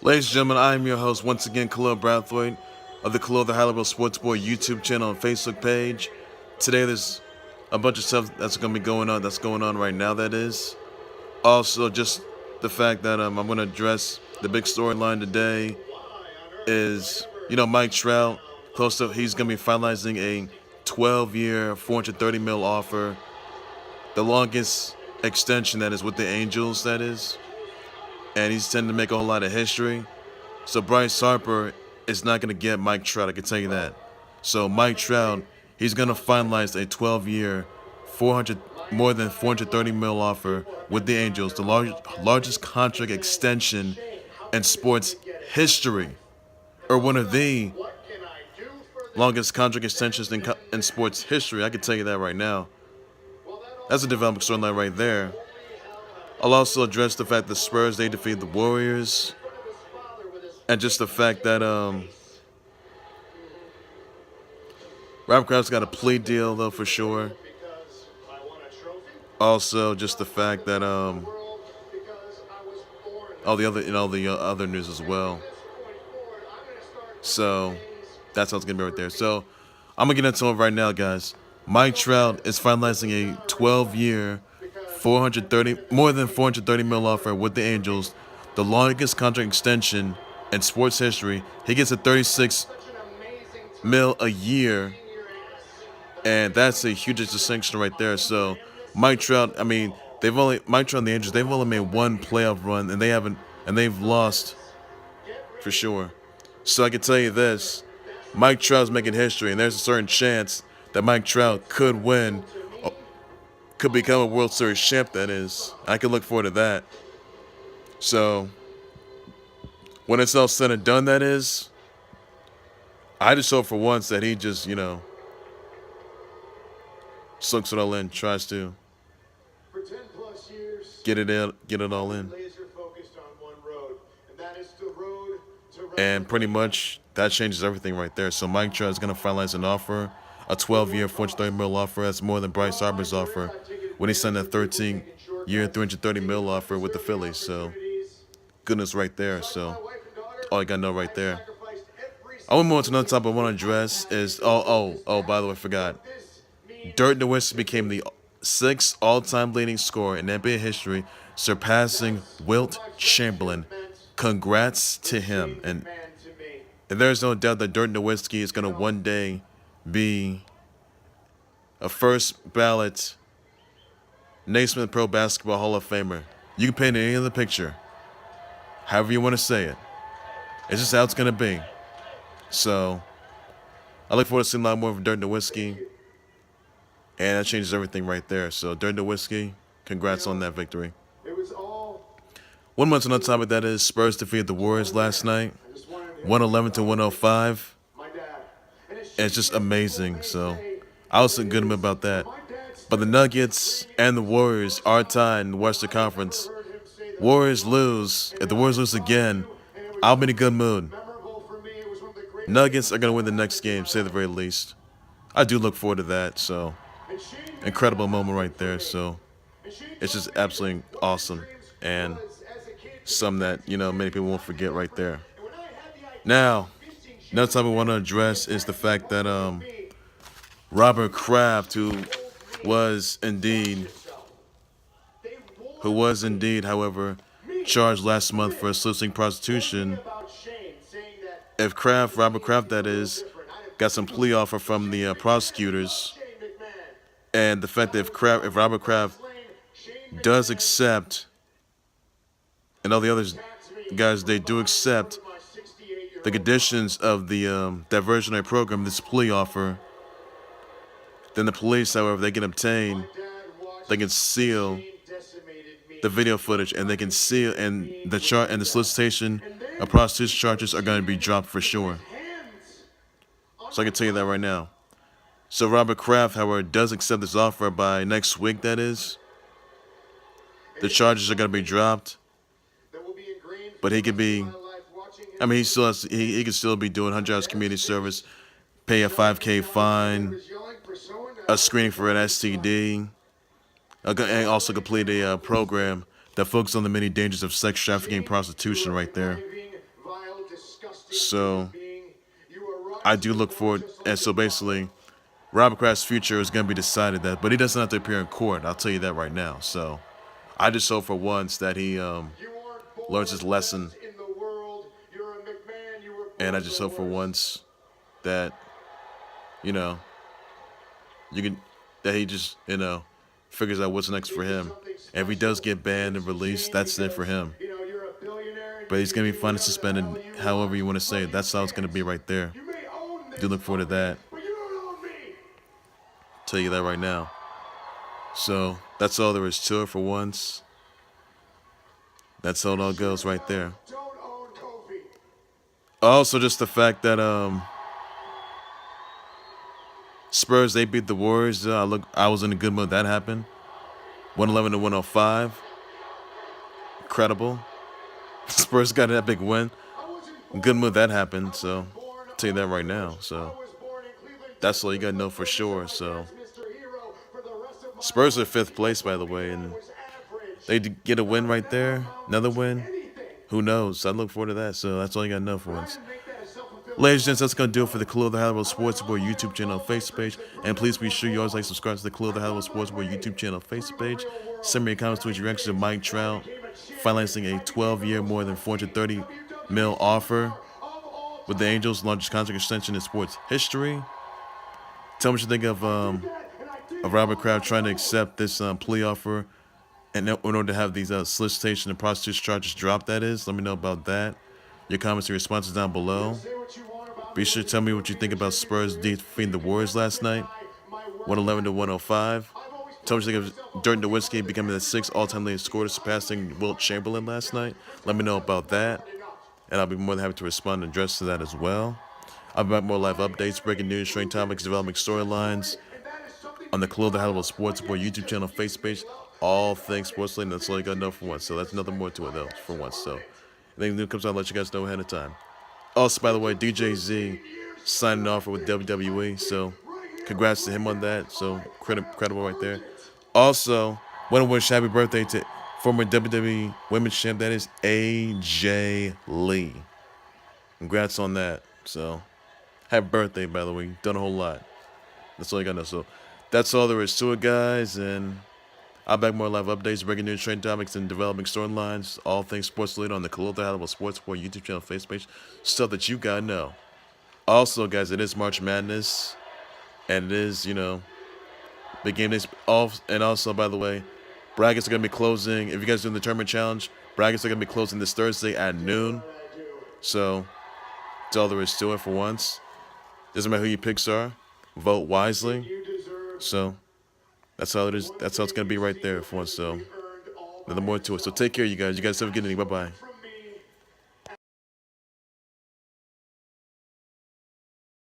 Ladies and gentlemen, I am your host once again, Khalil Brathwaite of the Khalil the High Sports Boy YouTube channel and Facebook page. Today there's a bunch of stuff that's going to be going on right now, that is. Also, just the fact that I'm going to address the big storyline today is, Mike Trout, he's going to be finalizing a 12-year, 430 mil offer, the longest extension that is with the Angels, that is. And he's tending to make a whole lot of history. So Bryce Harper is not going to get Mike Trout, I can tell you that. So Mike Trout, he's going to finalize a 12-year, more than 430 mil offer with the Angels, the largest contract extension in sports history, or one of the longest contract extensions in sports history. I can tell you that right now. That's a developing storyline right there. I'll also address the fact that the Spurs, they defeated the Warriors. And just the fact that Robert Kraft's got a plea deal, though, for sure. Also, just the fact that all the other news as well. So that's how it's gonna be right there. So I'm gonna get into it right now, guys. Mike Trout is finalizing a 12-year, more than 430 mil offer with the Angels, the longest contract extension in sports history. He gets a 36 mil a year, and that's a huge distinction right there. So Mike Trout, Mike Trout and the Angels, they've only made one playoff run, and they've lost for sure. So I can tell you this: Mike Trout's making history, and there's a certain chance that Mike Trout could become a World Series champ. That is, I can look forward to that. So when it's all said and done, that is, I just hope for once that he just, sucks it all in, tries to get it all in. And pretty much that changes everything right there. So Mike Trout is going to finalize an offer, a 12-year, 430 mil offer. That's more than Bryce Harper's offer when he signed a 13-year, 330 mil offer with the Phillies. So goodness right there. So all you got to know right there. I want to move on to another topic I want to address is, by the way, I forgot. Dirk Nowitski became the 6th all-time leading scorer in NBA history, surpassing Wilt Chamberlain. Congrats to him. And there's no doubt that Dirk Nowitski is going to one day be a first ballot Naismith Pro Basketball Hall of Famer. You can paint any other picture, however you want to say it. It's just how it's going to be. So I look forward to seeing a lot more of Dirk Nowitski. And that changes everything right there. So Dirk Nowitski, congrats on that victory. One month on another topic, that is, Spurs defeated the Warriors last night, 111-105. And it's just amazing. So I was good about that. But the Nuggets and the Warriors are tied in the Western Conference. Warriors lose. If the Warriors lose again, I'll be in a good mood. Nuggets are going to win the next game, say the very least. I do look forward to that. So incredible moment right there. So it's just absolutely awesome. And some that, many people won't forget right there. Now, another topic I want to address is the fact that Robert Kraft, who was indeed, however, charged last month for soliciting prostitution. If Robert Kraft, that is, got some plea offer from the prosecutors, and the fact that if Robert Kraft does accept, and all the other guys, they do accept the conditions of the diversionary program, this plea offer, then the police, however, they can seal the video footage, and they can seal, and the solicitation of prostitution charges are going to be dropped for sure. So I can tell you that right now. So Robert Kraft, however, does accept this offer by next week, that is, the charges are going to be dropped. But he could be, he could still be doing 100 hours community service, pay a $5,000 fine, a screening for an STD, and also complete a program that focuses on the many dangers of sex trafficking and prostitution right there. So I do look forward, and so basically, Robert Kraft's future is going to be decided that, but he doesn't have to appear in court. I'll tell you that right now. So I just hope for once that he learns his lesson, and I just hope for once that you know you can that he just figures out what's next for him. And if he does get banned and released, that's it for him. But he's gonna be fined and suspended, however you want to say it. That's how it's gonna be right there. Do look forward to that. Tell you that right now. So that's all there is to it for once. That's how it all goes right there. Also, just the fact that Spurs, they beat the Warriors. I was in a good mood. That happened. 111 to 105. Incredible. Spurs got that big win. Good mood that happened. So I'll tell you that right now. So that's all you gotta know for sure. So Spurs are 5th place, by the way, and they get a win right there. Another win. Who knows? I look forward to that. So that's all you gotta know for once. Ladies and gents, that's going to do it for the Khalil the Hollywood Sports Boy YouTube channel and Facebook page. And please be sure you always subscribe to the Khalil the Hollywood Sports Boy YouTube channel and Facebook page. Send me your comments to your reaction to Mike Trout finalizing a 12-year, more than $430 million offer with the Angels' largest contract extension in sports history. Tell me what you think of Robert Kraft trying to accept this plea offer and in order to have these solicitation and prostitution charges dropped, that is. Let me know about that. Your comments and responses down below. Be sure to tell me what you think about Spurs defeating the Warriors last night, 111 to 105. Tell me what you think of Dirk Nowitski becoming the 6th all-time leading scorer, surpassing Wilt Chamberlain last night. Let me know about that, and I'll be more than happy to respond and address to that as well. I'll be back with more live updates, breaking news, trending topics, developing storylines on the Khalil the Hollywood Sports Boy YouTube channel, Facebook page, all things sports related. That's all you gotta know for once. So that's nothing more to it though, for once. So if anything new comes out, I'll let you guys know ahead of time. Also, by the way, DJ Z signing off with WWE, so congrats to him on that. So credible right there. Also, want to wish happy birthday to former WWE Women's Champ, that is AJ Lee. Congrats on that. So happy birthday, by the way. Done a whole lot. That's all you gotta know. So that's all there is to it, guys, and I'll back more live updates, breaking news, trending topics, and developing storylines, all things sports related on the Khalil the Hollywood Sports Boy YouTube channel, Facebook page, stuff that you gotta know. Also, guys, it is March Madness, and it is, big game days. And also, by the way, brackets are gonna be closing. If you guys are doing the tournament challenge, brackets are gonna be closing this Thursday at noon. So that's all there is to it for once. Doesn't matter who your picks are, vote wisely. So that's how it is. That's how it's gonna be right there for once. So nothing more to it. So take care, you guys. You guys have a good evening. Bye bye.